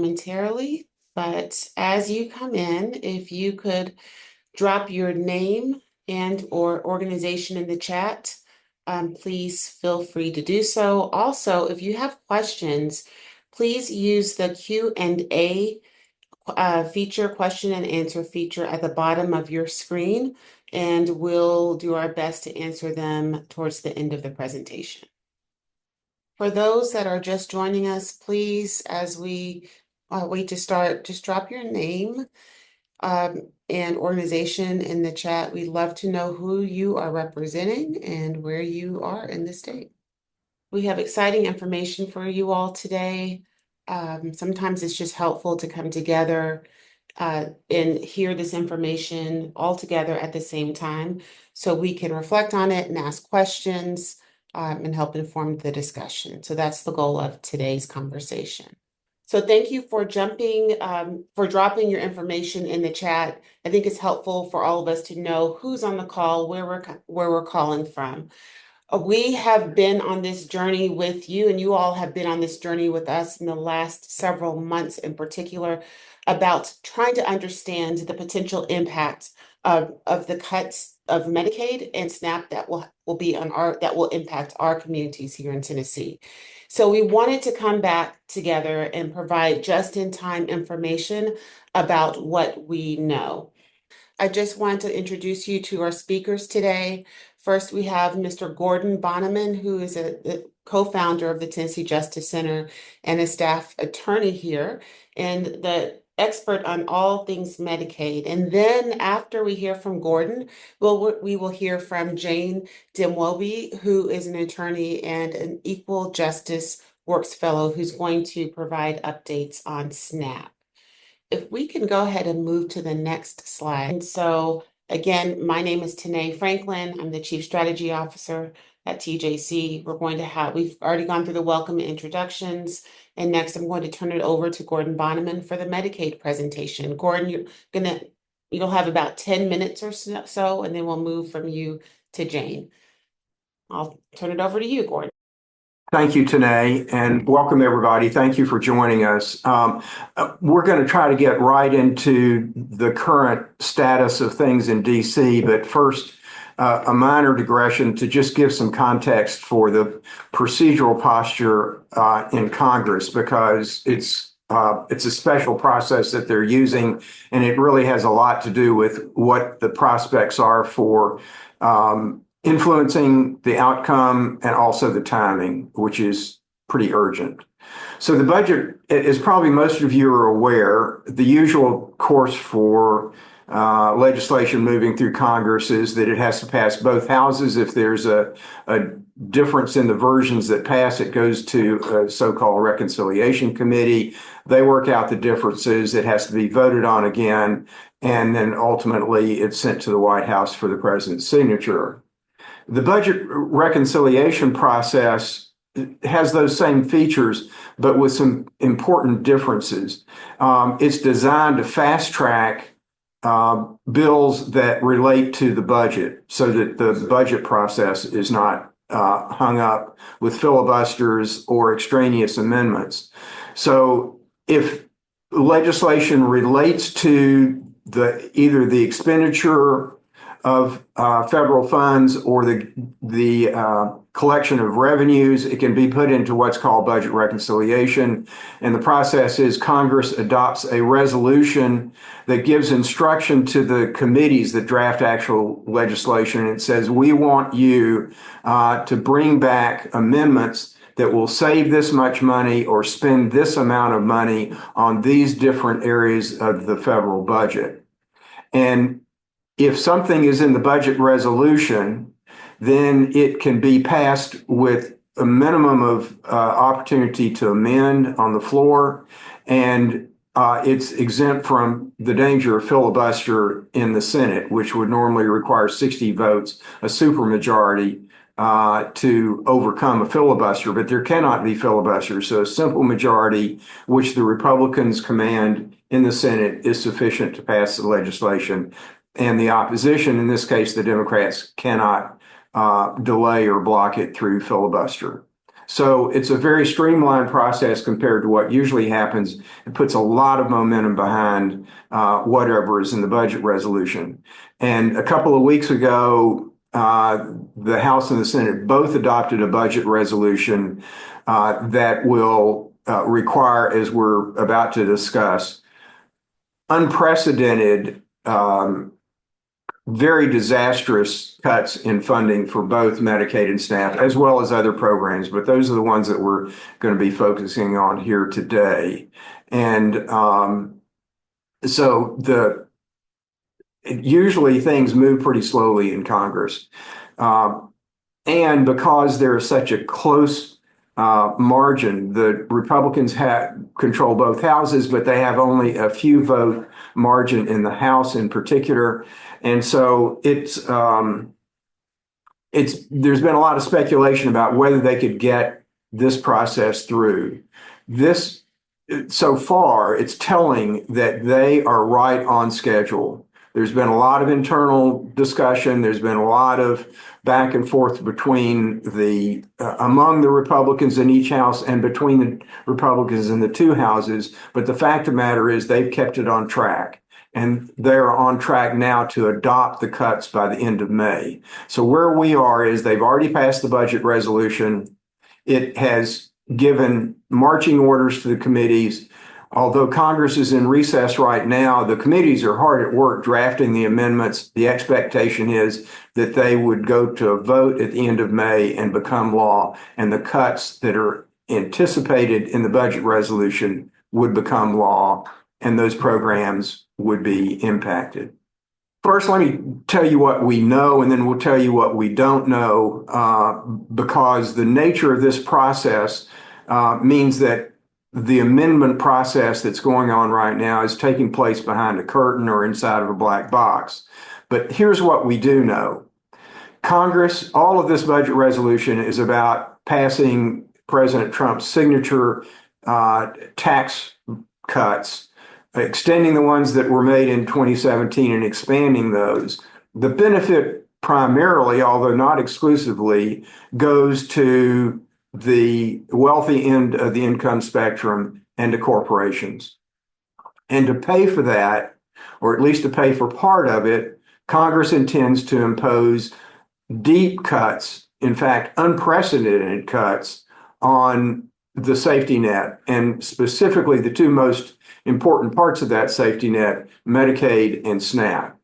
momentarily, but as you come in, if you could drop your name and or organization in the chat, please feel free to do so. Also, if you have questions, please use the Q&A feature, question and answer feature at the bottom of your screen, and we'll do our best to answer them towards the end of the presentation. For those that are just joining us, please, as we wait to start, just drop your name and organization in the chat. We'd love to know who you are representing and where you are in the state. We have exciting information for you all today. Sometimes it's just helpful to come together and hear this information all together at the same time so we can reflect on it and ask questions and help inform the discussion. So that's the goal of today's conversation. So thank you for dropping your information in the chat. I think it's helpful for all of us to know who's on the call, where we're calling from. We have been on this journey with you, and you all have been on this journey with us in the last several months in particular about trying to understand the potential impact of the cuts of Medicaid and SNAP that will impact our communities here in Tennessee. So we wanted to come back together and provide just-in-time information about what we know. I just want to introduce you to our speakers today. First, we have Mr. Gordon Bonneman, who is the co-founder of the Tennessee Justice Center and a staff attorney here, and the expert on all things Medicaid. And then after we hear from Gordon, we will hear from Jane Dimwobi, who is an attorney and an Equal Justice Works Fellow, who's going to provide updates on SNAP. If we can go ahead and move to the next slide. And so again, my name is Tanae Franklin. I'm the Chief Strategy Officer at TJC. We've already gone through the welcome introductions. And next, I'm going to turn it over to Gordon Bonneman for the Medicaid presentation. Gordon, you'll have about 10 minutes or so, and then we'll move from you to Jane. I'll turn it over to you, Gordon. Thank you, Tanae, and welcome everybody. Thank you for joining us. We're going to try to get right into the current status of things in DC, but first, a minor digression to just give some context for the procedural posture in Congress, because it's a special process that they're using, and it really has a lot to do with what the prospects are for influencing the outcome and also the timing, which is pretty urgent. So the budget, as probably most of you are aware, the usual course for legislation moving through Congress is that it has to pass both houses. If there's a difference in the versions that pass, it goes to a so-called reconciliation committee. They work out the differences. It has to be voted on again, and then ultimately it's sent to the White House for the president's signature. The budget reconciliation process has those same features, but with some important differences. It's designed to fast track bills that relate to the budget so that the budget process is not hung up with filibusters or extraneous amendments. So if legislation relates to either the expenditure of federal funds or the collection of revenues, it can be put into what's called budget reconciliation. And the process is Congress adopts a resolution that gives instruction to the committees that draft actual legislation. It says, we want you to bring back amendments that will save this much money or spend this amount of money on these different areas of the federal budget. And if something is in the budget resolution, then it can be passed with a minimum of opportunity to amend on the floor, and it's exempt from the danger of filibuster in the Senate, which would normally require 60 votes, a supermajority, to overcome a filibuster, but there cannot be filibuster. So a simple majority, which the Republicans command in the Senate, is sufficient to pass the legislation. And the opposition, in this case, the Democrats, cannot delay or block it through filibuster. So it's a very streamlined process compared to what usually happens. It puts a lot of momentum behind whatever is in the budget resolution. And a couple of weeks ago, the House and the Senate both adopted a budget resolution that will require, as we're about to discuss, unprecedented, very disastrous cuts in funding for both Medicaid and SNAP, as well as other programs. But those are the ones that we're going to be focusing on here today. And usually things move pretty slowly in Congress. And because there is such a close margin, the Republicans control both houses, but they have only a few vote margin in the House in particular. And so there's been a lot of speculation about whether they could get this process through. So far, it's telling that they are right on schedule. There's been a lot of internal discussion. There's been a lot of back and forth between among the Republicans in each house and between the Republicans in the two houses. But the fact of the matter is they've kept it on track. And they're on track now to adopt the cuts by the end of May. So where we are is they've already passed the budget resolution. It has given marching orders to the committees. Although Congress is in recess right now, the committees are hard at work drafting the amendments. The expectation is that they would go to a vote at the end of May and become law, and the cuts that are anticipated in the budget resolution would become law, and those programs would be impacted. First, let me tell you what we know, and then we'll tell you what we don't know, because the nature of this process means that the amendment process that's going on right now is taking place behind a curtain or inside of a black box. But here's what we do know. Congress, all of this budget resolution is about passing President Trump's signature tax cuts, extending the ones that were made in 2017 and expanding those. The benefit primarily, although not exclusively, goes to the wealthy end of the income spectrum and to corporations. And to pay for that, or at least to pay for part of it, Congress intends to impose deep cuts, in fact, unprecedented cuts on the safety net, and specifically the two most important parts of that safety net, Medicaid and SNAP.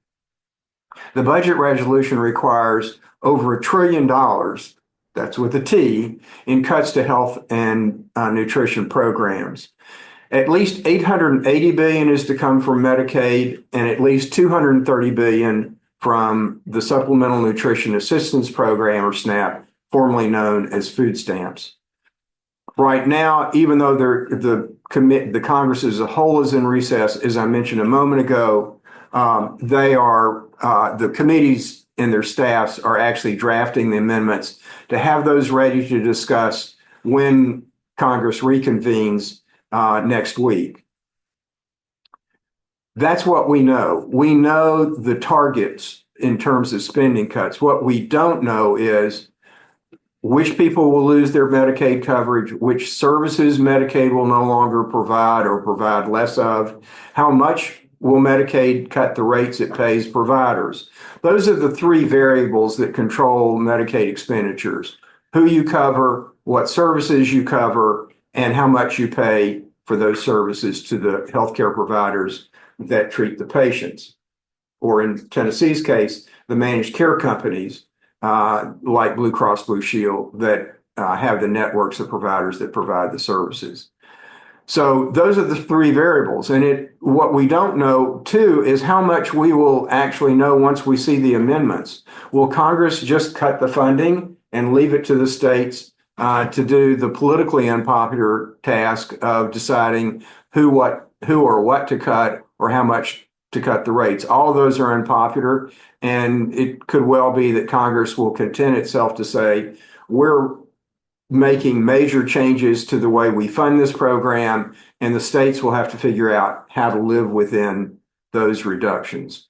The budget resolution requires over $1 trillion, that's with a T, in cuts to health and nutrition programs. At least $880 billion is to come from Medicaid, and at least $230 billion from the Supplemental Nutrition Assistance Program, or SNAP, formerly known as food stamps. Right now, even though the Congress as a whole is in recess, as I mentioned a moment ago, the committees and their staffs are actually drafting the amendments to have those ready to discuss when Congress reconvenes next week. That's what we know. We know the targets in terms of spending cuts. What we don't know is which people will lose their Medicaid coverage, which services Medicaid will no longer provide or provide less of, how much will Medicaid cut the rates it pays providers. Those are the three variables that control Medicaid expenditures: who you cover, what services you cover, and how much you pay for those services to the healthcare providers that treat the patients. Or in Tennessee's case, the managed care companies like Blue Cross Blue Shield that have the networks of providers that provide the services. So those are the three variables. And what we don't know, too, is how much we will actually know once we see the amendments. Will Congress just cut the funding and leave it to the states to do the politically unpopular task of deciding who or what to cut or how much to cut the rates? All of those are unpopular, and it could well be that Congress will content itself to say, we're making major changes to the way we fund this program, and the states will have to figure out how to live within those reductions.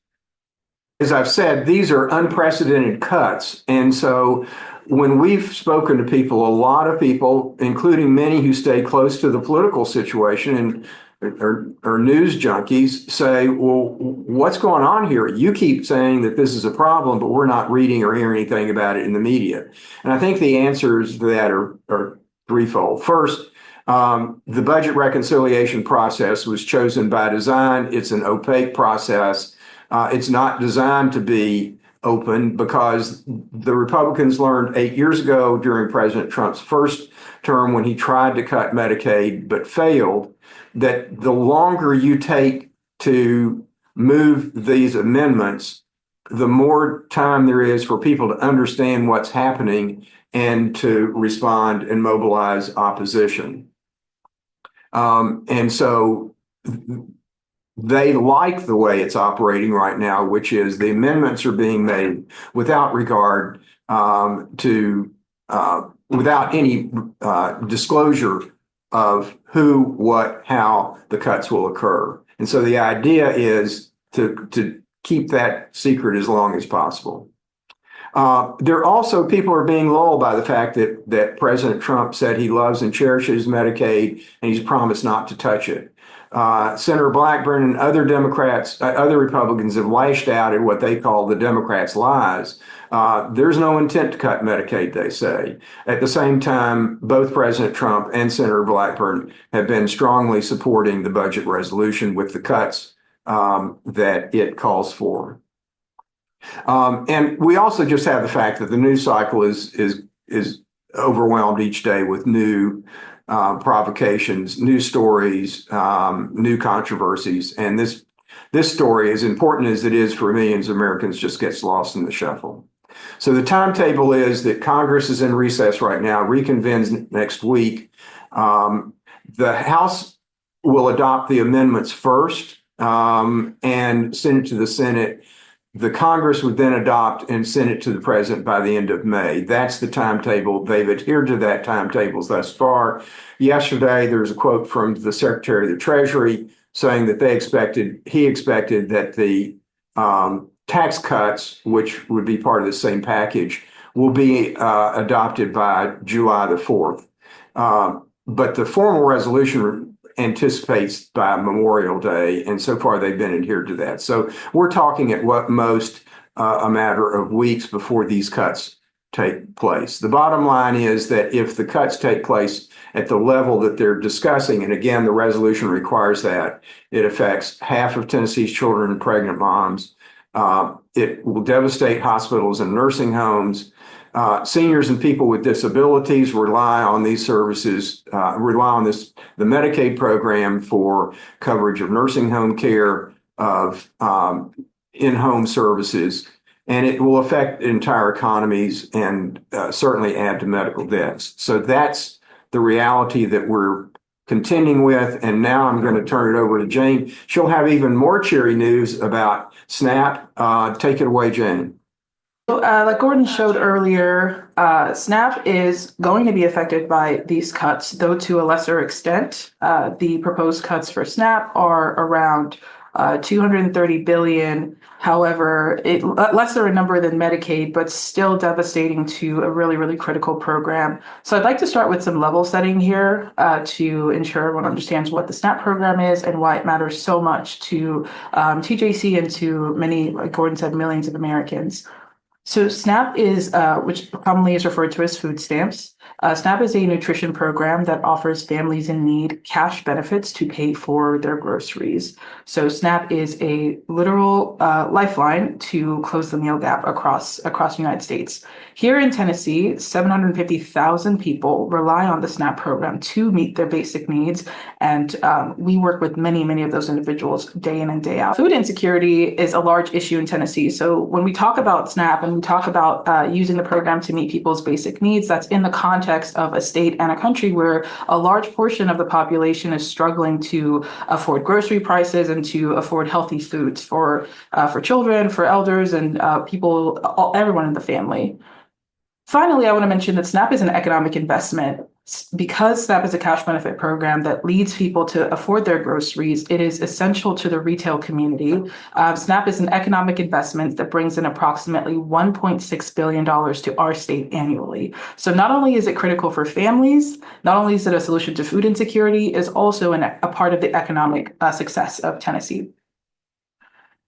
As I've said, these are unprecedented cuts, and so when we've spoken to people, a lot of people, including many who stay close to the political situation and or news junkies, say, well, what's going on here? You keep saying that this is a problem, but we're not reading or hearing anything about it in the media. And I think the answers to that are threefold. First, the budget reconciliation process was chosen by design. It's an opaque process. It's not designed to be open because the Republicans learned 8 years ago during President Trump's first term when he tried to cut Medicaid but failed, that the longer you take to move these amendments, the more time there is for people to understand what's happening and to respond and mobilize opposition. And so they like the way it's operating right now, which is the amendments are being made without regard without any disclosure of who, what, how the cuts will occur. And so the idea is to keep that secret as long as possible. People are being lulled by the fact that President Trump said he loves and cherishes Medicaid and he's promised not to touch it. Senator Blackburn and other other Republicans have lashed out at what they call the Democrats' lies. There's no intent to cut Medicaid, they say. At the same time, both President Trump and Senator Blackburn have been strongly supporting the budget resolution with the cuts that it calls for. And we also just have the fact that the news cycle is overwhelmed each day with new provocations, new stories, new controversies, and this story, as important as it is for millions of Americans, just gets lost in the shuffle. So the timetable is that Congress is in recess right now, reconvenes next week. The House will adopt the amendments first and send it to the Senate. The Congress would then adopt and send it to the president by the end of May. That's the timetable. They've adhered to that timetable thus far. Yesterday, there was a quote from the Secretary of the Treasury saying that he expected that the tax cuts, which would be part of the same package, will be adopted by July the 4th. But the formal resolution anticipates by Memorial Day, and so far they've been adhered to that. So we're talking at what most a matter of weeks before these cuts take place. The bottom line is that if the cuts take place at the level that they're discussing, and again, the resolution requires that, it affects half of Tennessee's children and pregnant moms. It will devastate hospitals and nursing homes. Seniors and people with disabilities rely on these services, rely on the Medicaid program for coverage of nursing home care, of in-home services, and it will affect entire economies and certainly add to medical deaths. So that's the reality that we're contending with. And now I'm going to turn it over to Jane. She'll have even more cheery news about SNAP. Take it away, Jane. Like Gordon showed earlier, SNAP is going to be affected by these cuts, though to a lesser extent. The proposed cuts for SNAP are around $230 billion. However, lesser a number than Medicaid, but still devastating to a really, really critical program. So I'd like to start with some level setting here to ensure everyone understands what the SNAP program is and why it matters so much to TJC and to many, like Gordon said, millions of Americans. So SNAP is, which commonly is referred to as food stamps. SNAP is a nutrition program that offers families in need cash benefits to pay for their groceries. So SNAP is a literal lifeline to close the meal gap across the United States. Here in Tennessee, 750,000 people rely on the SNAP program to meet their basic needs. And we work with many, many of those individuals day in and day out. Food insecurity is a large issue in Tennessee. So when we talk about SNAP and we talk about using the program to meet people's basic needs, that's in the context of a state and a country where a large portion of the population is struggling to afford grocery prices and to afford healthy foods for children, for elders, and everyone in the family. Finally, I want to mention that SNAP is an economic investment. Because SNAP is a cash benefit program that leads people to afford their groceries, it is essential to the retail community. SNAP is an economic investment that brings in approximately $1.6 billion to our state annually. So not only is it critical for families, not only is it a solution to food insecurity, it's also a part of the economic success of Tennessee.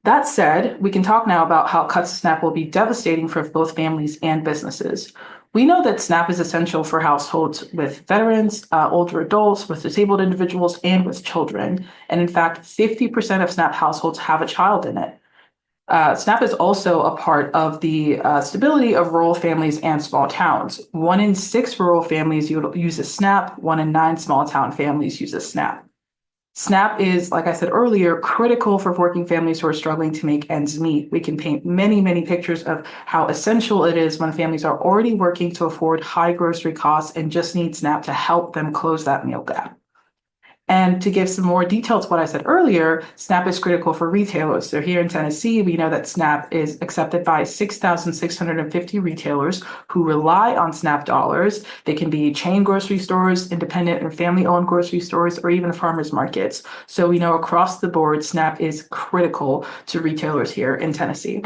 That said, we can talk now about how cuts to SNAP will be devastating for both families and businesses. We know that SNAP is essential for households with veterans, older adults, with disabled individuals, and with children. And in fact, 50% of SNAP households have a child in it. SNAP is also a part of the stability of rural families and small towns. 1 in 6 rural families use a SNAP, 1 in 9 small town families use a SNAP. SNAP is, like I said earlier, critical for working families who are struggling to make ends meet. We can paint many, many pictures of how essential it is when families are already working to afford high grocery costs and just need SNAP to help them close that meal gap. And to give some more detail to what I said earlier, SNAP is critical for retailers. So here in Tennessee, we know that SNAP is accepted by 6,650 retailers who rely on SNAP dollars. They can be chain grocery stores, independent or family-owned grocery stores, or even farmers markets. So we know across the board, SNAP is critical to retailers here in Tennessee.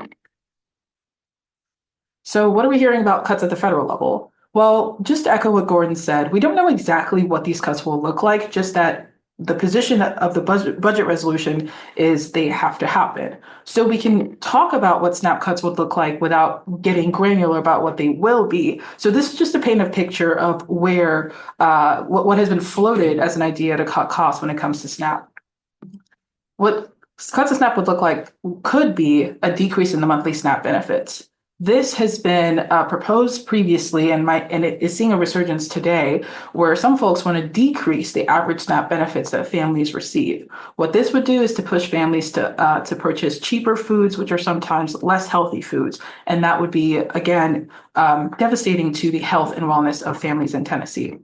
So what are we hearing about cuts at the federal level? Well, just to echo what Gordon said, we don't know exactly what these cuts will look like, just that the position of the budget resolution is they have to happen. So we can talk about what SNAP cuts would look like without getting granular about what they will be. So this is just to paint a picture of where what has been floated as an idea to cut costs when it comes to SNAP. What cuts to SNAP would look like could be a decrease in the monthly SNAP benefits. This has been proposed previously and it is seeing a resurgence today where some folks want to decrease the average SNAP benefits that families receive. What this would do is to push families to purchase cheaper foods, which are sometimes less healthy foods. And that would be, again, devastating to the health and wellness of families in Tennessee.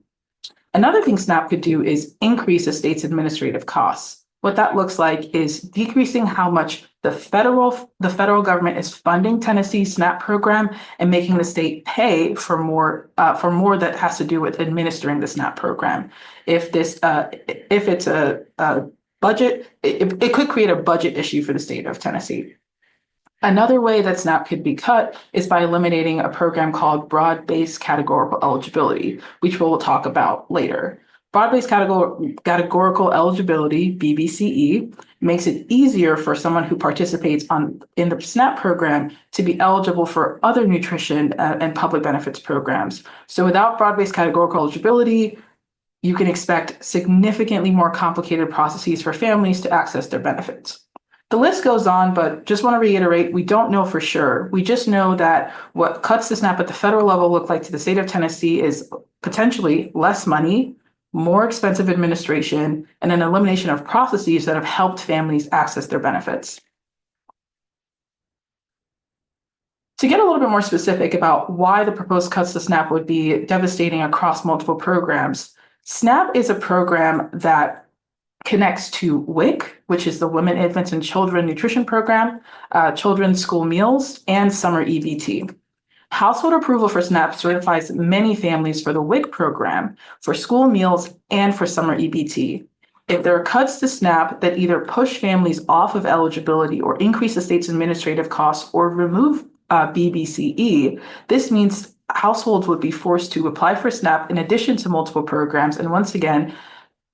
Another thing SNAP could do is increase the state's administrative costs. What that looks like is decreasing how much the federal government is funding Tennessee's SNAP program and making the state pay for more that has to do with administering the SNAP program. If it's a budget, it could create a budget issue for the state of Tennessee. Another way that SNAP could be cut is by eliminating a program called broad-based categorical eligibility, which we'll talk about later. Broad-based categorical eligibility, BBCE, makes it easier for someone who participates in the SNAP program to be eligible for other nutrition and public benefits programs. So without broad-based categorical eligibility, you can expect significantly more complicated processes for families to access their benefits. The list goes on, but just want to reiterate, we don't know for sure. We just know that what cuts to SNAP at the federal level look like to the state of Tennessee is potentially less money, more expensive administration, and an elimination of processes that have helped families access their benefits. To get a little bit more specific about why the proposed cuts to SNAP would be devastating across multiple programs, SNAP is a program that connects to WIC, which is the Women, Infants, and Children Nutrition Program, Children's School Meals, and Summer EBT. Household approval for SNAP certifies many families for the WIC program, for school meals, and for summer EBT. If there are cuts to SNAP that either push families off of eligibility or increase the state's administrative costs or remove BBCE, this means households would be forced to apply for SNAP in addition to multiple programs. And once again,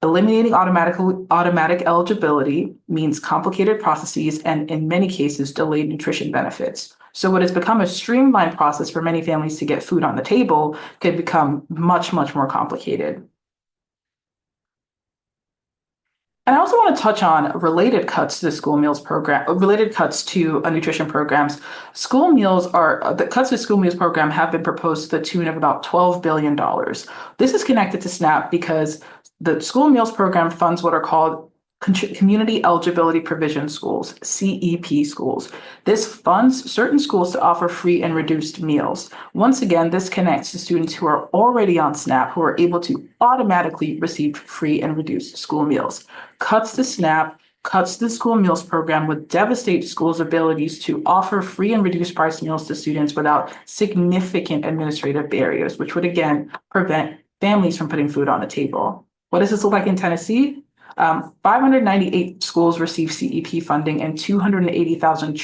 eliminating automatic eligibility means complicated processes and, in many cases, delayed nutrition benefits. So what has become a streamlined process for many families to get food on the table could become much, much more complicated. And I also want to touch on related cuts to the school meals program, related cuts to nutrition programs. The cuts to school meals program have been proposed to the tune of about $12 billion. This is connected to SNAP because the school meals program funds what are called Community Eligibility Provision Schools, CEP schools. This funds certain schools to offer free and reduced meals. Once again, this connects to students who are already on SNAP who are able to automatically receive free and reduced school meals. Cuts to SNAP, cuts to the school meals program would devastate schools' abilities to offer free and reduced price meals to students without significant administrative barriers, which would again prevent families from putting food on the table. What does this look like in Tennessee? 598 schools receive CEP funding and 280,000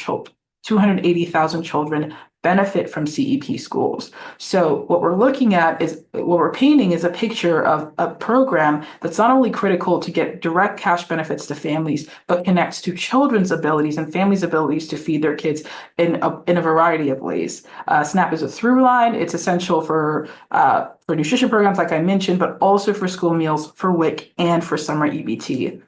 children benefit from CEP schools. So what we're painting is a picture of a program that's not only critical to get direct cash benefits to families, but connects to children's abilities and families' abilities to feed their kids in a variety of ways. SNAP is a through line. It's essential for nutrition programs, like I mentioned, but also for school meals, for WIC, and for summer EBT.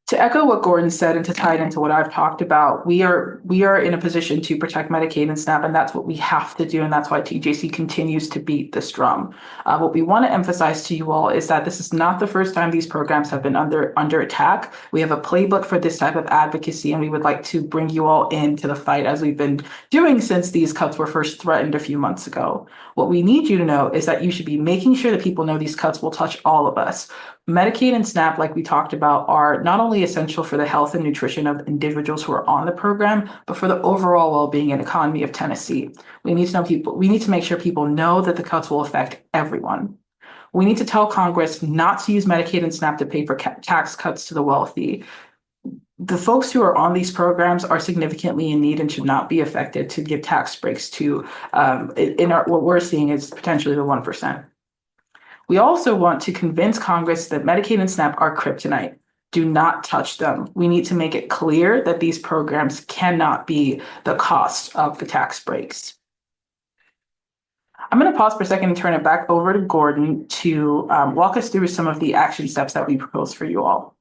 To echo what Gordon said and to tie it into what I've talked about, we are in a position to protect Medicaid and SNAP, and that's what we have to do, and that's why TJC continues to beat this drum. What we want to emphasize to you all is that this is not the first time these programs have been under attack. We have a playbook for this type of advocacy, and we would like to bring you all into the fight as we've been doing since these cuts were first threatened a few months ago. What we need you to know is that you should be making sure that people know these cuts will touch all of us. Medicaid and SNAP, like we talked about, are not only essential for the health and nutrition of individuals who are on the program, but for the overall well-being and economy of Tennessee. We need to make sure people know that the cuts will affect everyone. We need to tell Congress not to use Medicaid and SNAP to pay for tax cuts to the wealthy. The folks who are on these programs are significantly in need and should not be affected to give tax breaks to, what we're seeing is potentially the 1%. We also want to convince Congress that Medicaid and SNAP are kryptonite. Do not touch them. We need to make it clear that these programs cannot be the cost of the tax breaks. I'm going to pause for a second and turn it back over to Gordon to walk us through some of the action steps that we propose for you all.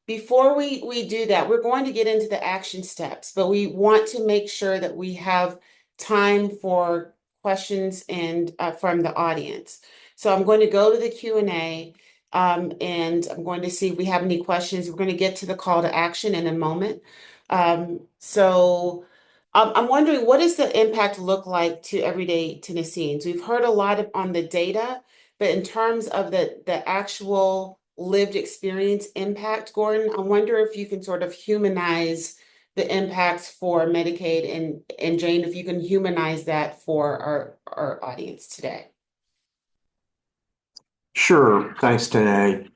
Before we do that, we're going to get into the action steps, but we want to make sure that we have time for questions and from the audience. So I'm going to go to the Q&A and I'm going to see if we have any questions. We're going to get to the call to action in a moment. So I'm wondering, what does the impact look like to everyday Tennesseans? We've heard a lot on the data, but in terms of the actual lived experience impact, Gordon, I wonder if you can sort of humanize the impacts for Medicaid, and Jane, if you can humanize that for our audience today. Sure. Thanks, Tanae.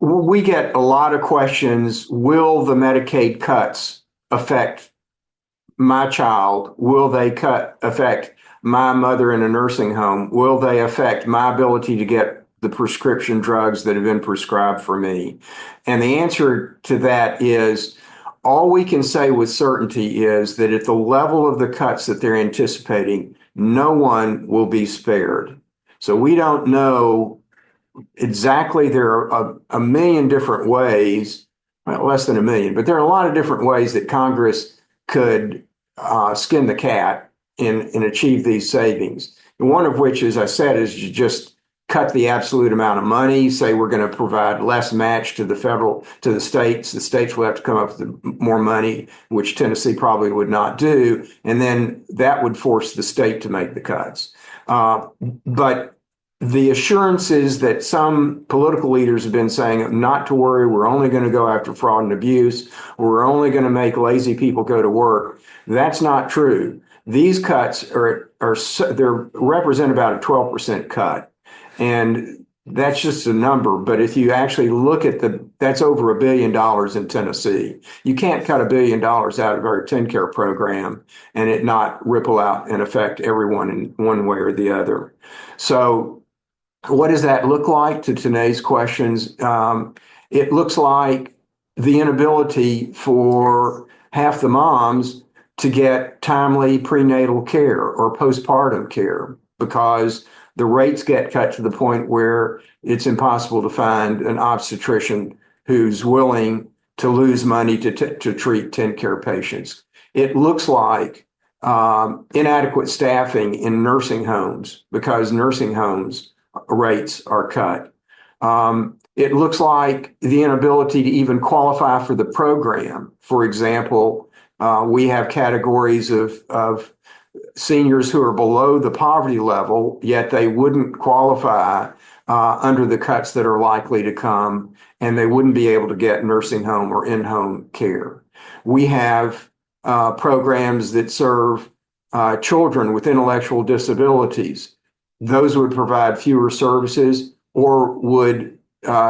We get a lot of questions. Will the Medicaid cuts affect my child? Will they affect my mother in a nursing home? Will they affect my ability to get the prescription drugs that have been prescribed for me? And the answer to that is, all we can say with certainty is that at the level of the cuts that they're anticipating, no one will be spared. So we don't know exactly. There are a million different ways, well, less than a million, but there are a lot of different ways that Congress could skin the cat and achieve these savings. And one of which, as I said, is you just cut the absolute amount of money, say we're going to provide less match to the states. The states will have to come up with more money, which Tennessee probably would not do. And then that would force the state to make the cuts. But the assurances that some political leaders have been saying, not to worry, we're only going to go after fraud and abuse, we're only going to make lazy people go to work, that's not true. These cuts they represent about a 12% cut. And that's just a number. But if you actually look at that's over $1 billion in Tennessee. You can't cut $1 billion out of our TennCare program and it not ripple out and affect everyone in one way or the other. So what does that look like, to Tanae's questions? It looks like the inability for half the moms to get timely prenatal care or postpartum care because the rates get cut to the point where it's impossible to find an obstetrician who's willing to lose money to treat TennCare patients. It looks like inadequate staffing in nursing homes because nursing homes rates are cut. It looks like the inability to even qualify for the program. For example, we have categories of seniors who are below the poverty level, yet they wouldn't qualify under the cuts that are likely to come, and they wouldn't be able to get nursing home or in-home care. We have programs that serve children with intellectual disabilities, those would provide fewer services or would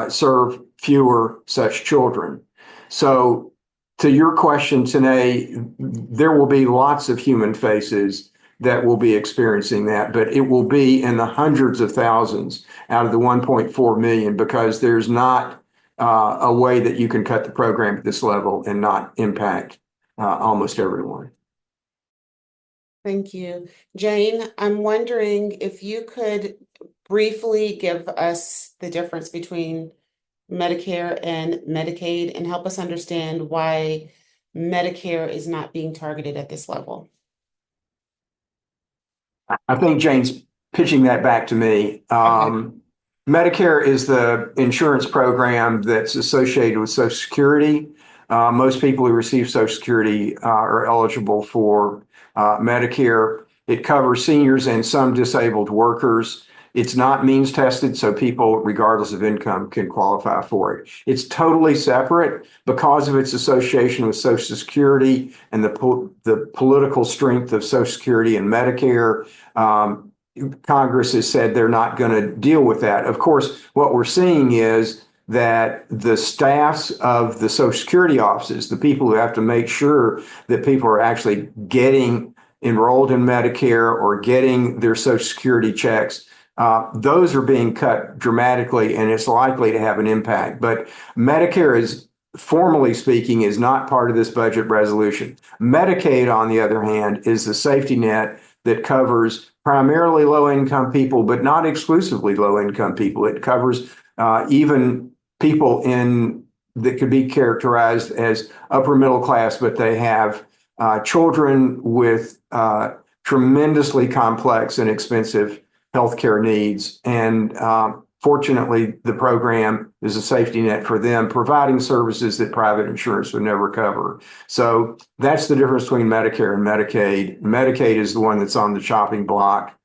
serve fewer such children. So to your question, Tanae, there will be lots of human faces that will be experiencing that, but it will be in the hundreds of thousands out of the 1.4 million, because there's not a way that you can cut the program at this level and not impact almost everyone. Thank you. Jane, I'm wondering if you could briefly give us the difference between Medicare and Medicaid and help us understand why Medicare is not being targeted at this level. I think Jane's pitching that back to me. Medicare is the insurance program that's associated with Social Security. Most people who receive Social Security are eligible for Medicare. It covers seniors and some disabled workers. It's not means tested, so people, regardless of income, can qualify for it. It's totally separate because of its association with Social Security and the political strength of Social Security and Medicare. Congress has said they're not going to deal with that. Of course, what we're seeing is that the staffs of the Social Security offices, the people who have to make sure that people are actually getting enrolled in Medicare or getting their Social Security checks, those are being cut dramatically, and it's likely to have an impact. But Medicare is, formally speaking, is not part of this budget resolution. Medicaid, on the other hand, is the safety net that covers primarily low-income people, but not exclusively low-income people. It covers even people that could be characterized as upper middle class, but they have children with tremendously complex and expensive healthcare needs. And fortunately, the program is a safety net for them, providing services that private insurance would never cover. So that's the difference between Medicare and Medicaid. Medicaid is the one that's on the chopping block.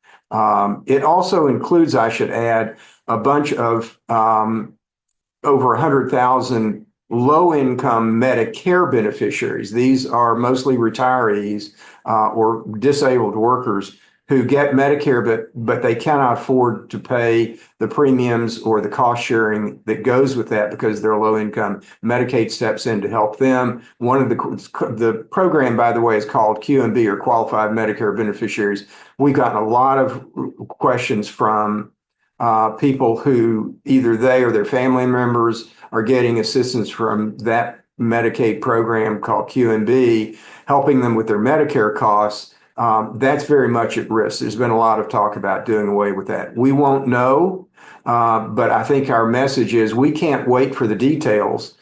It also includes, I should add, a bunch of over 100,000 low-income Medicare beneficiaries. These are mostly retirees or disabled workers who get Medicare, but they cannot afford to pay the premiums or the cost sharing that goes with that because they're low income. Medicaid steps in to help them. One of the program, by the way, is called QMB, or Qualified Medicare Beneficiaries. We've gotten a lot of questions from people who either they or their family members are getting assistance from that Medicaid program called QMB, helping them with their Medicare costs. That's very much at risk. There's been a lot of talk about doing away with that. We won't know, but I think our message is we can't wait for the details.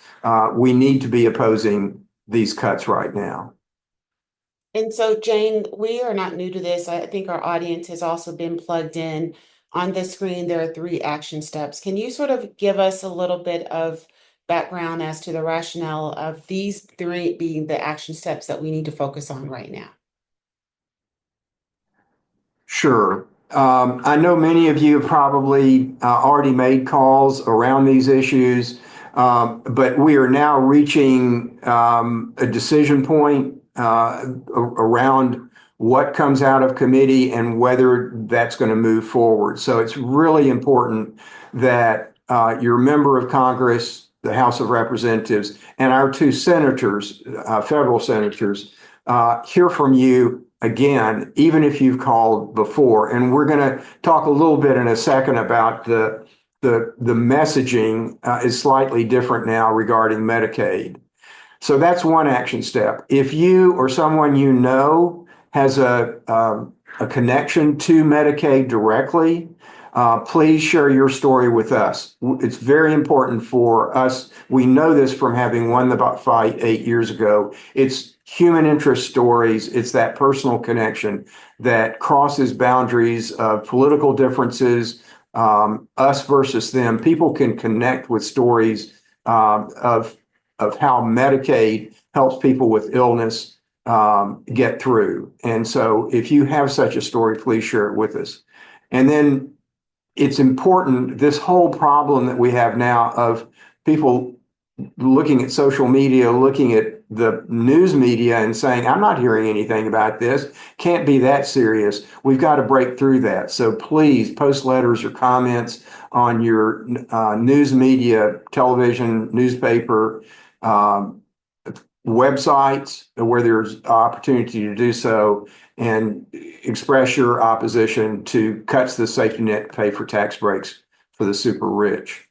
We need to be opposing these cuts right now. And so, Jane, we are not new to this. I think our audience has also been plugged in. On the screen, there are 3 action steps. Can you sort of give us a little bit of background as to the rationale of these 3 being the action steps that we need to focus on right now? Sure. I know many of you have probably already made calls around these issues, but we are now reaching a decision point around what comes out of committee and whether that's going to move forward. So it's really important that your member of Congress, the House of Representatives, and our 2 senators, federal senators, hear from you again, even if you've called before. And we're going to talk a little bit in a second about the messaging is slightly different now regarding Medicaid. So that's one action step. If you or someone you know has a connection to Medicaid directly, please share your story with us. It's very important for us. We know this from having won the fight 8 years ago. It's human interest stories. It's that personal connection that crosses boundaries of political differences, us versus them. People can connect with stories of how Medicaid helps people with illness get through. And so if you have such a story, please share it with us. And then it's important, this whole problem that we have now of people looking at social media, looking at the news media and saying, I'm not hearing anything about this. Can't be that serious. We've got to break through that. So please post letters or comments on your news media, television, newspaper, um, websites where there's opportunity to do so and express your opposition to cuts to the safety net to pay for tax breaks for the super rich.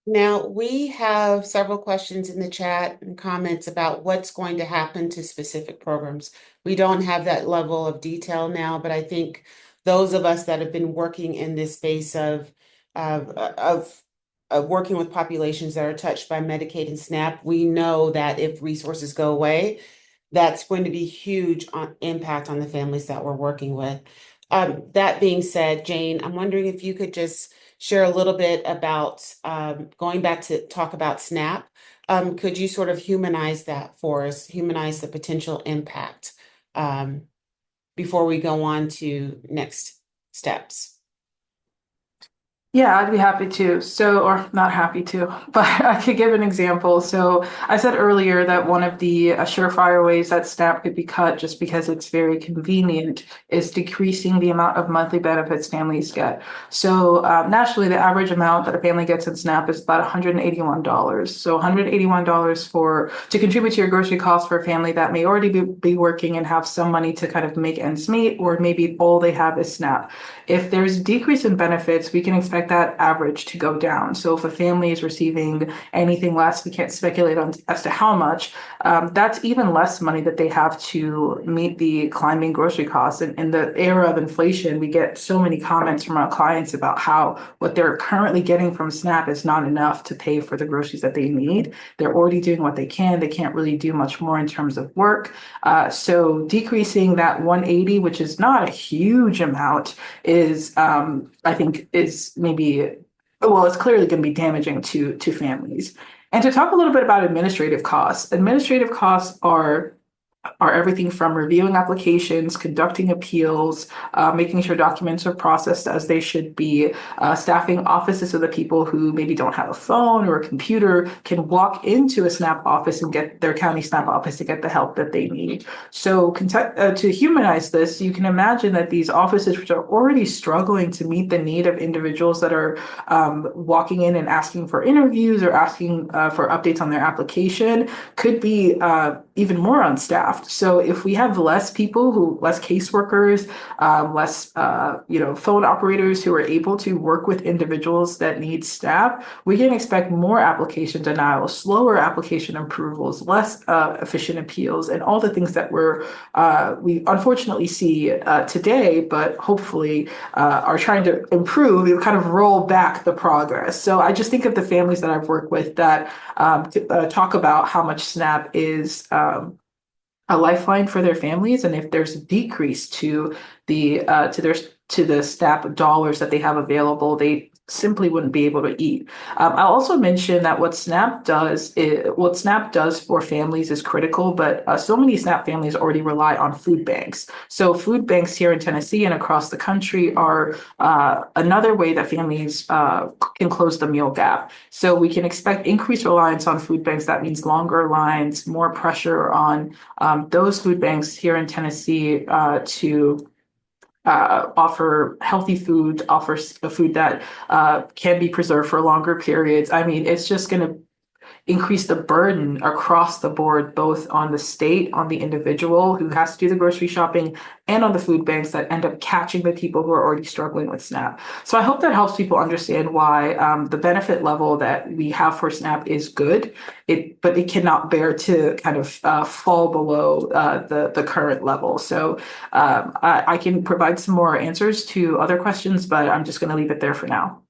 Now, we have several questions in the chat and comments about what's going to happen to specific programs. We don't have that level of detail now, but I think those of us that have been working in this space of, of, of working with populations that are touched by Medicaid and SNAP, we know that if resources go away, that's going to be huge impact on the families that we're working with. That being said, Jane, I'm wondering if you could just share a little bit about going back to talk about SNAP. Could you sort of humanize that for us, humanize the potential impact um, before we go on to next steps? Yeah, I'd be happy to. So, or not happy to, but I could give an example. So, I said earlier that one of the surefire ways that SNAP could be cut just because it's very convenient is decreasing the amount of monthly benefits families get. So, nationally, the average amount that a family gets in SNAP is about $181. So, $181 for to contribute to your grocery costs for a family that may already be working and have some money to kind of make ends meet, or maybe all they have is SNAP. If there's a decrease in benefits, we can expect that average to go down. So if a family is receiving anything less, we can't speculate on as to how much. That's even less money that they have to meet the climbing grocery costs. And in the era of inflation, we get so many comments from our clients about how what they're currently getting from SNAP is not enough to pay for the groceries that they need. They're already doing what they can. They can't really do much more in terms of work. So decreasing that 180, which is not a huge amount, is I think is maybe well, it's clearly going to be damaging to families. And to talk a little bit about administrative costs are everything from reviewing applications, conducting appeals, making sure documents are processed as they should be, staffing offices so that people who maybe don't have a phone or a computer can walk into a SNAP office and get their county SNAP office to get the help that they need. So to humanize this, you can imagine that these offices, which are already struggling to meet the need of individuals that are walking in and asking for interviews or asking for updates on their application, could be even more unstaffed. So if we have less caseworkers, less, phone operators who are able to work with individuals that need staff, we can expect more application denials, slower application approvals, less efficient appeals, and all the things that we unfortunately see today, but hopefully are trying to improve. We kind of roll back the progress. So I just think of the families that I've worked with that talk about how much SNAP is a lifeline for their families, and if there's a decrease to the SNAP dollars that they have available, they simply wouldn't be able to eat. I'll also mention that what SNAP does for families is critical, but so many SNAP families already rely on food banks. So food banks here in Tennessee and across the country are another way that families can close the meal gap. So we can expect increased reliance on food banks. That means longer lines, more pressure on those food banks here in Tennessee to offer healthy food, offer a food that can be preserved for longer periods. I mean, it's just going to increase the burden across the board, both on the state, on the individual who has to do the grocery shopping, and on the food banks that end up catching the people who are already struggling with SNAP. So I hope that helps people understand why the benefit level that we have for SNAP is good, but it cannot bear to kind of fall below the current level. So I can provide some more answers to other questions, but I'm just going to leave it there for now.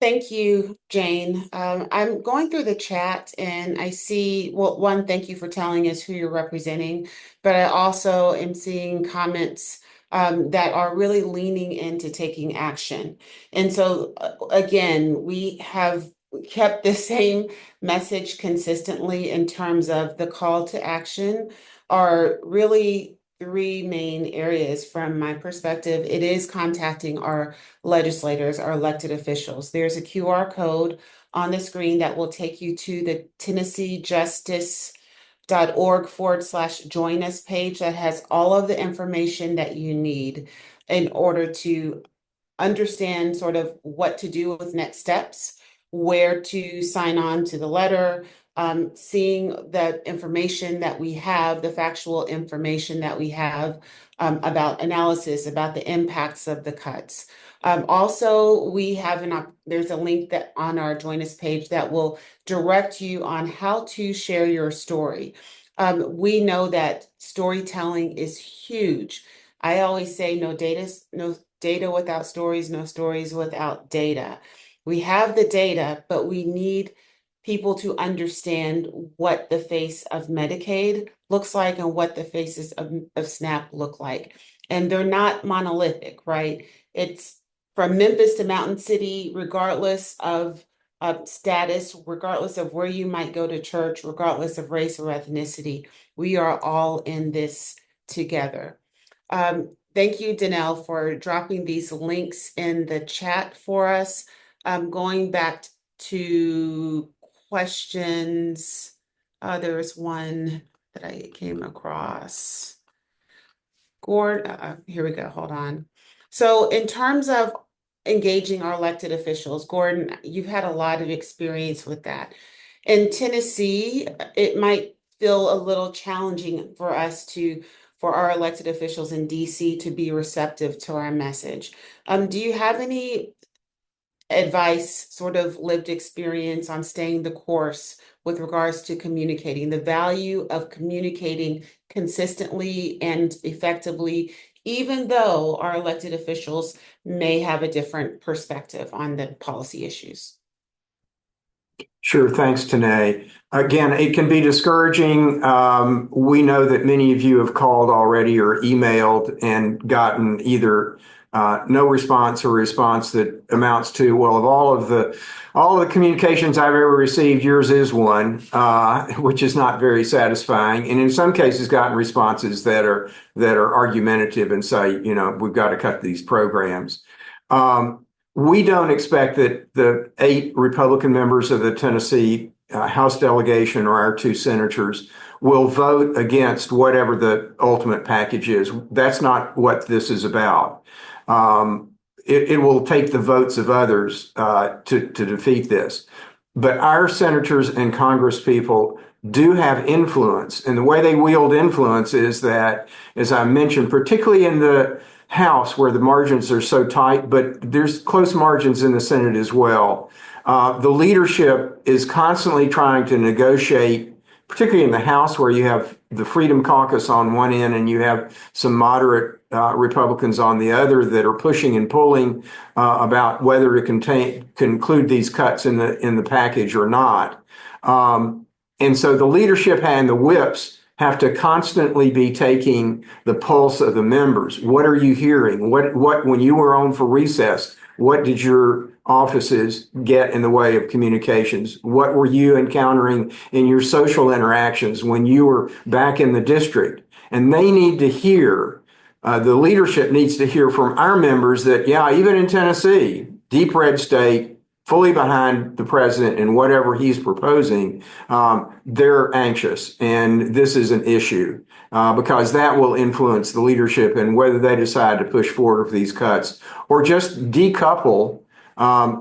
Thank you, Jane. I'm going through the chat and I see, well, one, thank you for telling us who you're representing, but I also am seeing comments that are really leaning into taking action. And so, again, we have kept the same message consistently in terms of the call to action are really three main areas from my perspective. It is contacting our legislators, our elected officials. There's a QR code on the screen that will take you to the TennesseeJustice.org/join us page that has all of the information that you need in order to understand sort of what to do with next steps, where to sign on to the letter, seeing the information that we have, the factual information that we have about analysis, about the impacts of the cuts. Also, we have there's a link that on our Join Us page that will direct you on how to share your story. We know that storytelling is huge. I always say no data without stories, no stories without data. We have the data, but we need people to understand what the face of Medicaid looks like and what the faces of SNAP look like. And they're not monolithic, right? It's from Memphis to Mountain City, regardless of status, regardless of where you might go to church, regardless of race or ethnicity, we are all in this together. Thank you, Danelle, for dropping these links in the chat for us. Going back to questions, there was one that I came across. Gordon, here we go, hold on. So in terms of engaging our elected officials, Gordon, you've had a lot of experience with that. In Tennessee, it might feel a little challenging for for our elected officials in DC to be receptive to our message. Do you have any advice, sort of lived experience on staying the course with regards to communicating, the value of communicating consistently and effectively, even though our elected officials may have a different perspective on the policy issues? Sure. Thanks, Tanae. Again, it can be discouraging. We know that many of you have called already or emailed and gotten either no response or response that amounts to, well, of all of the communications I've ever received, yours is one, which is not very satisfying. And in some cases, gotten responses that are argumentative and say, we've got to cut these programs. We don't expect that the 8 Republican members of the Tennessee House delegation or our 2 senators will vote against whatever the ultimate package is. That's not what this is about. It will take the votes of others to defeat this. But our senators and Congress people do have influence. And the way they wield influence is that, as I mentioned, particularly in the House where the margins are so tight, but there's close margins in the Senate as well. The leadership is constantly trying to negotiate, particularly in the House where you have the Freedom Caucus on one end and you have some moderate Republicans on the other that are pushing and pulling about whether to include these cuts in the package or not. And so the leadership and the whips have to constantly be taking the pulse of the members. What are you hearing? What when you were on for recess, what did your offices get in the way of communications? What were you encountering in your social interactions when you were back in the district? And they need to hear, the leadership needs to hear from our members that, yeah, even in Tennessee, deep red state, fully behind the president and whatever he's proposing, they're anxious. And this is an issue because that will influence the leadership and whether they decide to push forward with these cuts or just decouple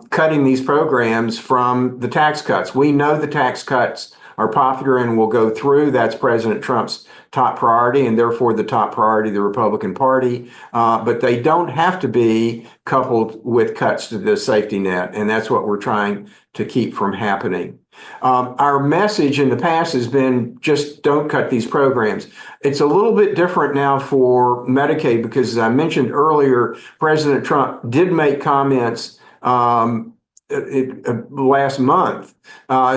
cutting these programs from the tax cuts. We know the tax cuts are popular and will go through. That's President Trump's top priority and therefore the top priority of the Republican Party. But they don't have to be coupled with cuts to the safety net. And that's what we're trying to keep from happening. Our message in the past has been just don't cut these programs. It's a little bit different now for Medicaid because, as I mentioned earlier, President Trump did make comments last month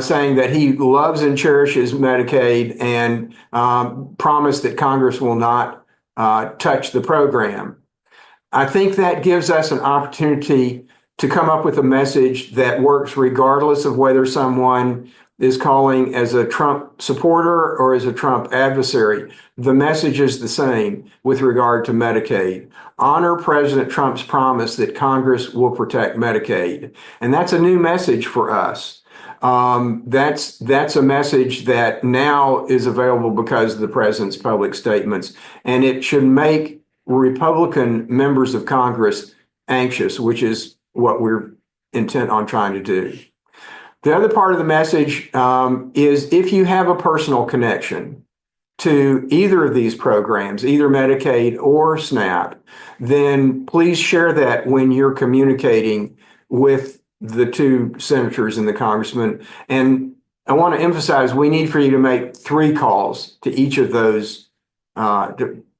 saying that he loves and cherishes Medicaid and promised that Congress will not touch the program. I think that gives us an opportunity to come up with a message that works regardless of whether someone is calling as a Trump supporter or as a Trump adversary, the message is the same with regard to Medicaid. Honor President Trump's promise that Congress will protect Medicaid. And that's a new message for us. That's a message that now is available because of the president's public statements, and it should make Republican members of Congress anxious, which is what we're intent on trying to do. The other part of the message is if you have a personal connection to either of these programs, either Medicaid or SNAP, then please share that when you're communicating with the two senators and the congressman. And I want to emphasize, we need for you to make 3 calls to each of those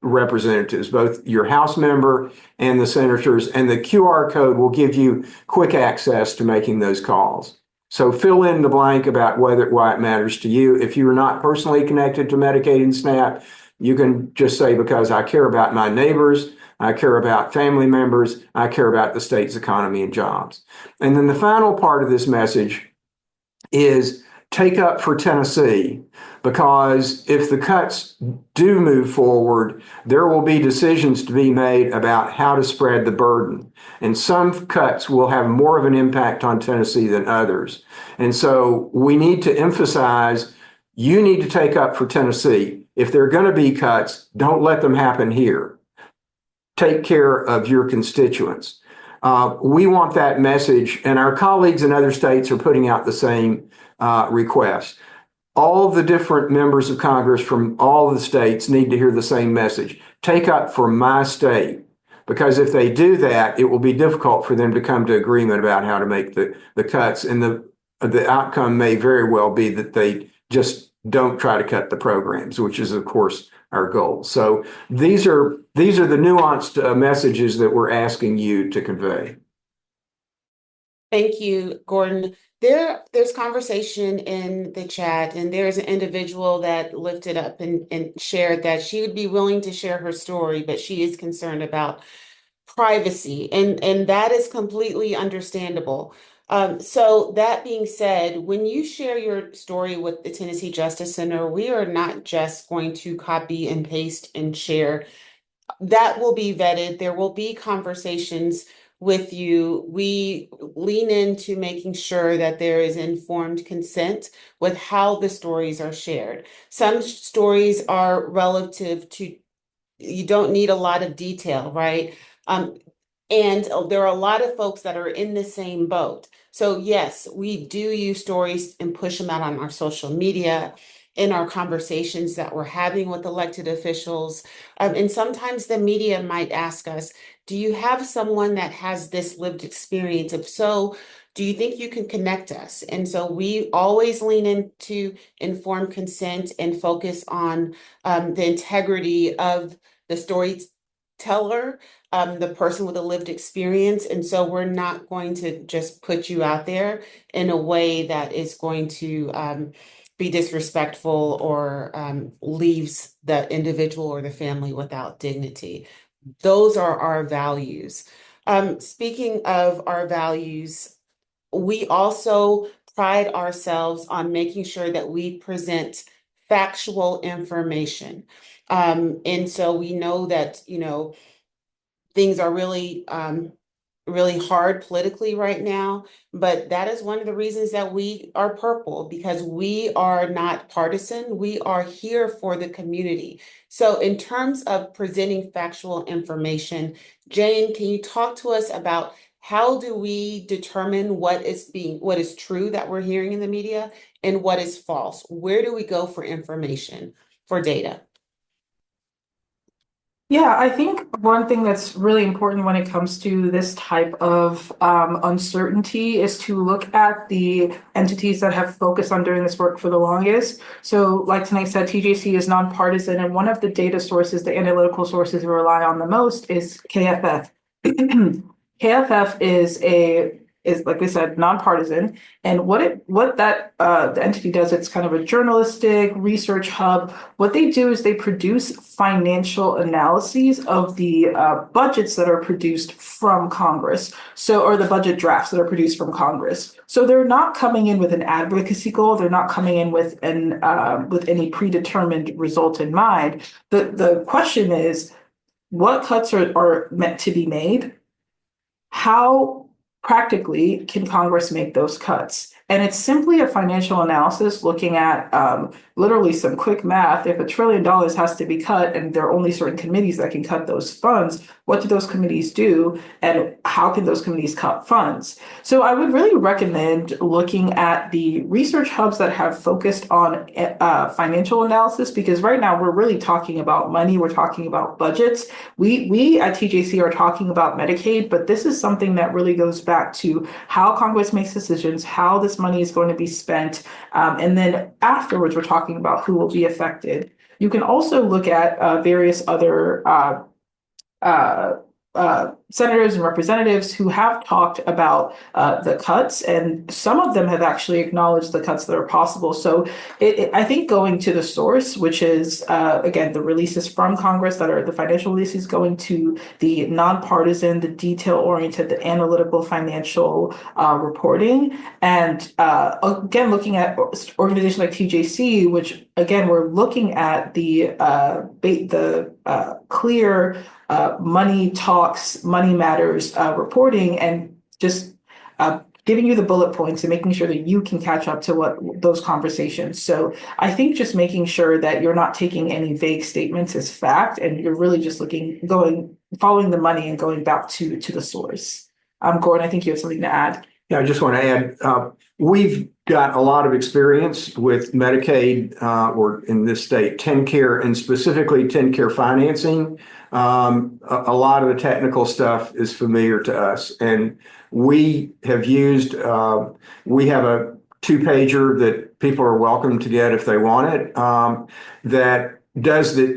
representatives, both your House member and the senators, and the QR code will give you quick access to making those calls. So fill in the blank about why it matters to you. If you're not personally connected to Medicaid and SNAP, you can just say, because I care about my neighbors, I care about family members, I care about the state's economy and jobs. And then the final part of this message is take up for Tennessee, because if the cuts do move forward, there will be decisions to be made about how to spread the burden. And some cuts will have more of an impact on Tennessee than others. And so we need to emphasize, you need to take up for Tennessee. If there are going to be cuts, don't let them happen here. Take care of your constituents. We want that message, and our colleagues in other states are putting out the same request. All the different members of Congress from all the states need to hear the same message. Take up for my state, because if they do that, it will be difficult for them to come to agreement about how to make the cuts. And the outcome may very well be that they just don't try to cut the programs, which is, of course, our goal. So these are the nuanced messages that we're asking you to convey. Thank you, Gordon. There's conversation in the chat, and there's an individual that lifted up and shared that she would be willing to share her story, but she is concerned about privacy, and that is completely understandable. So that being said, when you share your story with the Tennessee Justice Center, we are not just going to copy and paste and share. That will be vetted. There will be conversations with you. We lean into making sure that there is informed consent with how the stories are shared. Some stories are relative to, you don't need a lot of detail, right? And there are a lot of folks that are in the same boat. So yes, we do use stories and push them out on our social media, in our conversations that we're having with elected officials. And sometimes the media might ask us, do you have someone that has this lived experience? If so, do you think you can connect us? And so we always lean into informed consent and focus on the integrity of the storyteller, the person with a lived experience. And so we're not going to just put you out there in a way that is going to be disrespectful or leaves the individual or the family without dignity. Those are our values. Speaking of our values, we also pride ourselves on making sure that we present factual information. And so we know that, things are really hard politically right now, but that is one of the reasons that we are purple, because we are not partisan. We are here for the community. So in terms of presenting factual information, Jane, can you talk to us about how do we determine what is true that we're hearing in the media and what is false? Where do we go for information, for data? Yeah, I think one thing that's really important when it comes to this type of uncertainty is to look at the entities that have focused on doing this work for the longest. So like tonight said, TJC is nonpartisan, and one of the data sources, the analytical sources we rely on the most is KFF. KFF is a is, like we said, nonpartisan. And what that the entity does, it's kind of a journalistic research hub. What they do is they produce financial analyses of the budgets that are produced from Congress. So, or the budget drafts that are produced from Congress. So they're not coming in with an advocacy goal. They're not coming in with with any predetermined result in mind. The question is, what cuts are meant to be made? How practically can Congress make those cuts? And it's simply a financial analysis looking at literally some quick math. If $1 trillion has to be cut and there are only certain committees that can cut those funds, what do those committees do? And how can those committees cut funds? So I would really recommend looking at the research hubs that have focused on financial analysis, because right now we're really talking about money, we're talking about budgets. We at TJC are talking about Medicaid, but this is something that really goes back to how Congress makes decisions, how this money is going to be spent, and then afterwards we're talking about who will be affected. You can also look at various other uh, senators and representatives who have talked about the cuts, and some of them have actually acknowledged the cuts that are possible. So I think going to the source, which is, again, the releases from Congress that are the financial releases, going to the nonpartisan, the detail-oriented, the analytical financial reporting, and again, looking at organizations like TJC, which, again, we're looking at the clear money talks, money matters reporting, and just giving you the bullet points and making sure that you can catch up to what those conversations. So I think just making sure that you're not taking any vague statements as fact, and you're really just following the money and going back to the source. Gordon, I think you have something to add. Yeah, I just want to add, we've got a lot of experience with Medicaid, or in this state, TennCare, and specifically TennCare financing. A lot of the technical stuff is familiar to us, and we have used, we have a two-pager that people are welcome to get if they want it, that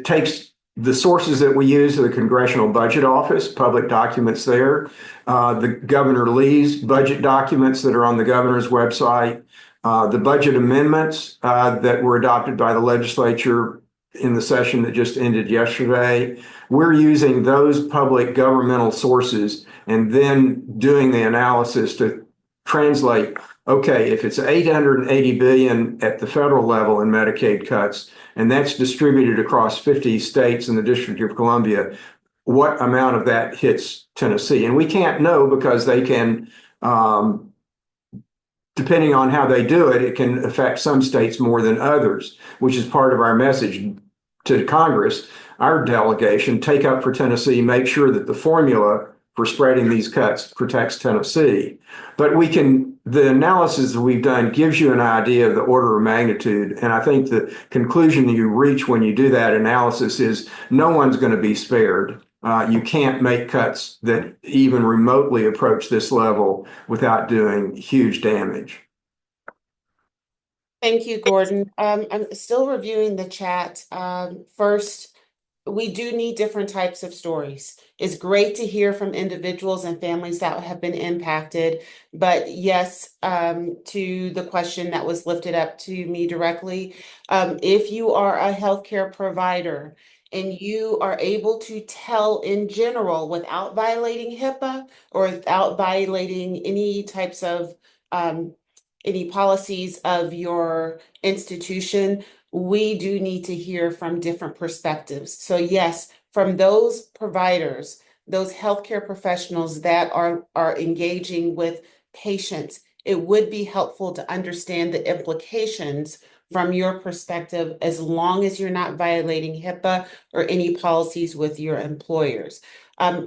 takes the sources that we use are the Congressional Budget Office, public documents there, the Governor Lee's budget documents that are on the governor's website, the budget amendments that were adopted by the legislature in the session that just ended yesterday. We're using those public governmental sources and then doing the analysis to translate, okay, if it's 880 billion at the federal level in Medicaid cuts, and that's distributed across 50 states and the District of Columbia, what amount of that hits Tennessee? And we can't know because they can, depending on how they do it, it can affect some states more than others, which is part of our message to Congress. Our delegation, take up for Tennessee, make sure that the formula for spreading these cuts protects Tennessee. But the analysis that we've done gives you an idea of the order of magnitude. And I think the conclusion that you reach when you do that analysis is no one's going to be spared. You can't make cuts that even remotely approach this level without doing huge damage. Thank you, Gordon. I'm still reviewing the chat. First, we do need different types of stories. It's great to hear from individuals and families that have been impacted. But yes, to the question that was lifted up to me directly, if you are a healthcare provider and you are able to tell in general without violating HIPAA or without violating any types of any policies of your institution, we do need to hear from different perspectives. So yes, from those providers, those healthcare professionals that are engaging with patients, it would be helpful to understand the implications from your perspective, as long as you're not violating HIPAA or any policies with your employers.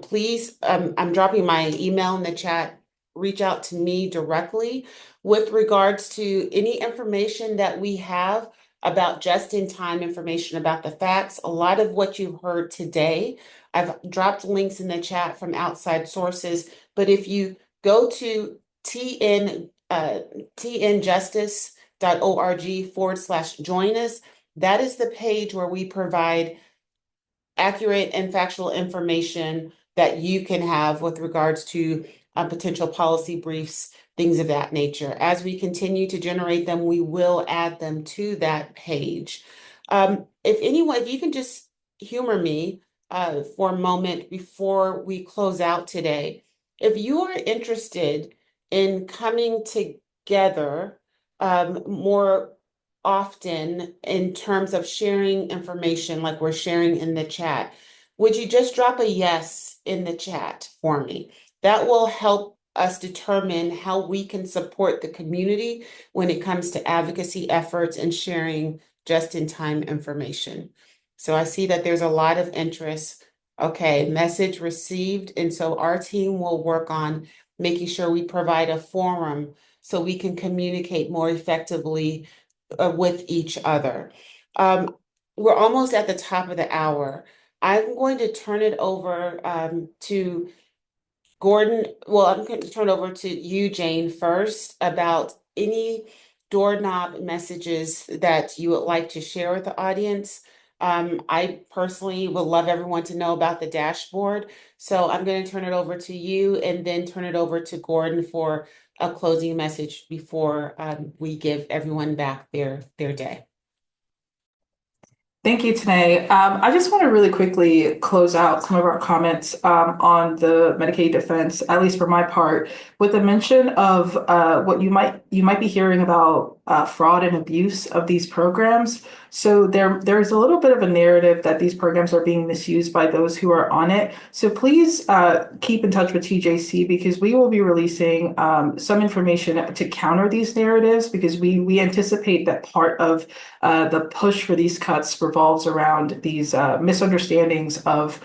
Please, I'm dropping my email in the chat. Reach out to me directly with regards to any information that we have about just-in-time information about the facts. A lot of what you've heard today, I've dropped links in the chat from outside sources, but if you go to tnjustice.org/join us, that is the page where we provide accurate and factual information that you can have with regards to potential policy briefs, things of that nature. As we continue to generate them, we will add them to that page. If you can just humor me for a moment before we close out today. If you are interested in coming together more often in terms of sharing information like we're sharing in the chat, would you just drop a yes in the chat for me? That will help us determine how we can support the community when it comes to advocacy efforts and sharing just-in-time information. So I see that there's a lot of interest. Okay, message received. And so our team will work on making sure we provide a forum so we can communicate more effectively with each other. We're almost at the top of the hour. I'm going to turn it over to Gordon. Well, I'm going to turn over to you, Jane, first about any doorknob messages that you would like to share with the audience. I personally would love everyone to know about the dashboard. So I'm going to turn it over to you and then turn it over to Gordon for a closing message before we give everyone back their day. Thank you, Tanae. I just want to really quickly close out some of our comments on the Medicaid defense, at least for my part, with a mention of what you might be hearing about fraud and abuse of these programs. So there's a little bit of a narrative that these programs are being misused by those who are on it. So please keep in touch with TJC because we will be releasing some information to counter these narratives because we anticipate that part of the push for these cuts revolves around these misunderstandings of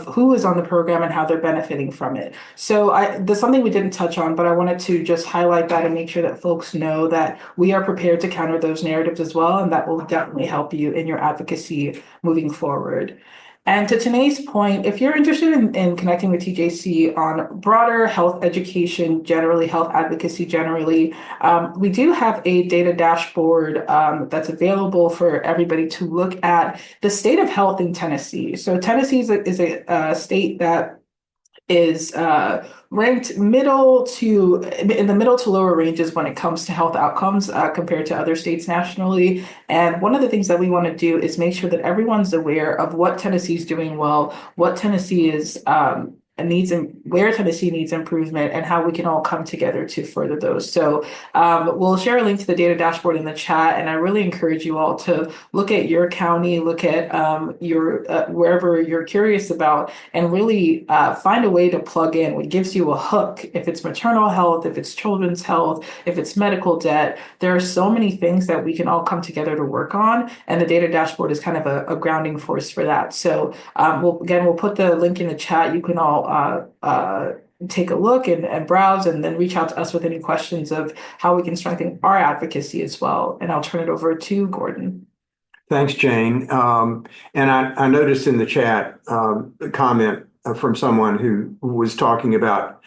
who is on the program and how they're benefiting from it. So there's something we didn't touch on, but I wanted to just highlight that and make sure that folks know that we are prepared to counter those narratives as well, and that will definitely help you in your advocacy moving forward. And to Tanae's point, if you're interested in connecting with TJC on broader health education, generally health advocacy generally, we do have a data dashboard that's available for everybody to look at the state of health in Tennessee. So Tennessee is a state that is ranked in the middle to lower ranges when it comes to health outcomes compared to other states nationally. And one of the things that we want to do is make sure that everyone's aware of what Tennessee is doing well, what Tennessee is where Tennessee needs improvement, and how we can all come together to further those. So we'll share a link to the data dashboard in the chat, and I really encourage you all to look at your county, look at your wherever you're curious about, and really find a way to plug in what gives you a hook. If it's maternal health, if it's children's health, if it's medical debt, there are so many things that we can all come together to work on, and the data dashboard is kind of a grounding force for that. So we'll put the link in the chat. You can all take a look and browse and then reach out to us with any questions of how we can strengthen our advocacy as well. And I'll turn it over to Gordon. Thanks, Jane. And I noticed in the chat a comment from someone who was talking about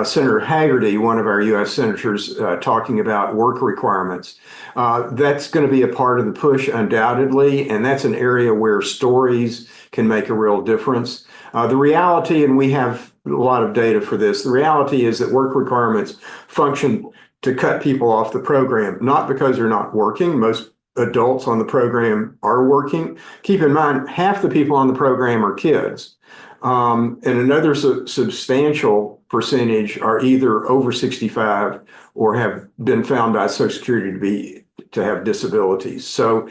Senator Haggerty, one of our U.S. senators, talking about work requirements. That's going to be a part of the push, undoubtedly, and that's an area where stories can make a real difference. The reality, and we have a lot of data for this, the reality is that work requirements function to cut people off the program, not because they're not working. Most adults on the program are working. Keep in mind, half the people on the program are kids. And another substantial percentage are either over 65 or have been found by Social Security to have disabilities. So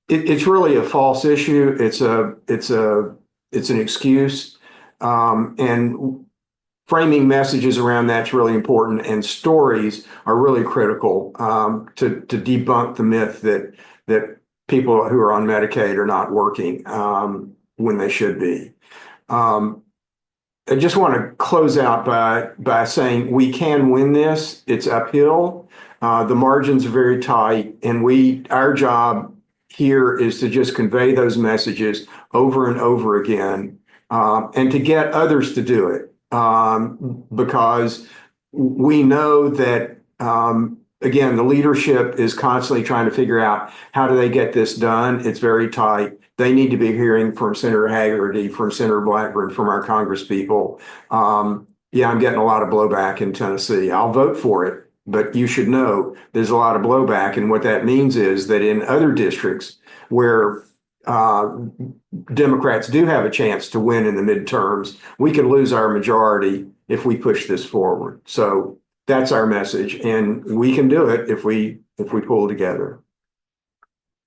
it's really a false issue. It's an excuse, and framing messages around that's really important, and stories are really critical to debunk the myth that people who are on Medicaid are not working when they should be. I just want to close out by saying we can win this. It's uphill. The margins are very tight, and our job here is to just convey those messages over and over again, and to get others to do it, because we know that, again, the leadership is constantly trying to figure out how do they get this done. It's very tight. They need to be hearing from Senator Haggerty, from Senator Blackburn, from our Congresspeople. Yeah, I'm getting a lot of blowback in Tennessee. I'll vote for it, but you should know there's a lot of blowback. And what that means is that in other districts where uh, Democrats do have a chance to win in the midterms, we could lose our majority if we push this forward. So that's our message, and we can do it if we pull together.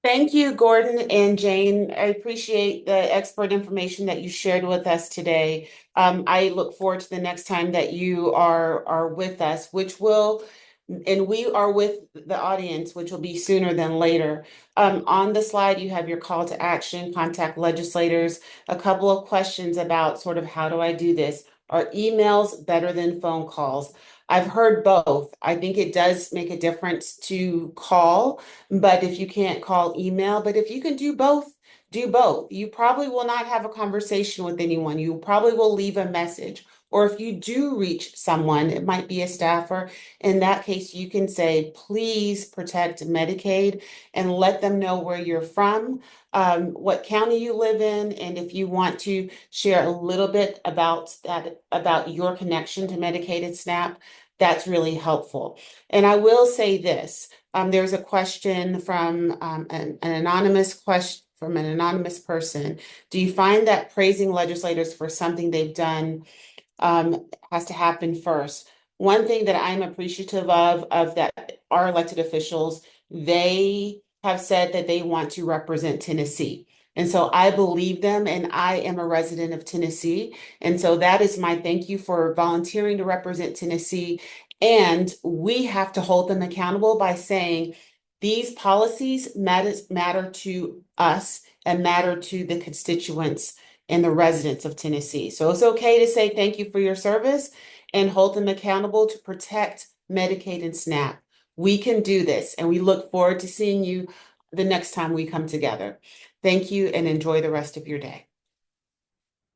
Thank you, Gordon and Jane. I appreciate the expert information that you shared with us today. I look forward to the next time that you are with us, and we are with the audience, which will be sooner than later. On the slide, you have your call to action, contact legislators, a couple of questions about sort of how do I do this? Are emails better than phone calls? I've heard both. I think it does make a difference to call, but if you can't call, email. But if you can do both, do both. You probably will not have a conversation with anyone. You probably will leave a message. Or if you do reach someone, it might be a staffer. In that case, you can say, please protect Medicaid and let them know where you're from, what county you live in, and if you want to share a little bit about that, about your connection to Medicaid SNAP, that's really helpful. And I will say this. There's a question from an anonymous question from an anonymous person. Do you find that praising legislators for something they've done has to happen first? One thing that I'm appreciative of that our elected officials, they have said that they want to represent Tennessee. And so I believe them, and I am a resident of Tennessee. And so that is my thank you for volunteering to represent Tennessee. And we have to hold them accountable by saying these policies matter to us and matter to the constituents and the residents of Tennessee. So it's okay to say thank you for your service and hold them accountable to protect Medicaid and SNAP. We can do this, and we look forward to seeing you the next time we come together. Thank you and enjoy the rest of your day.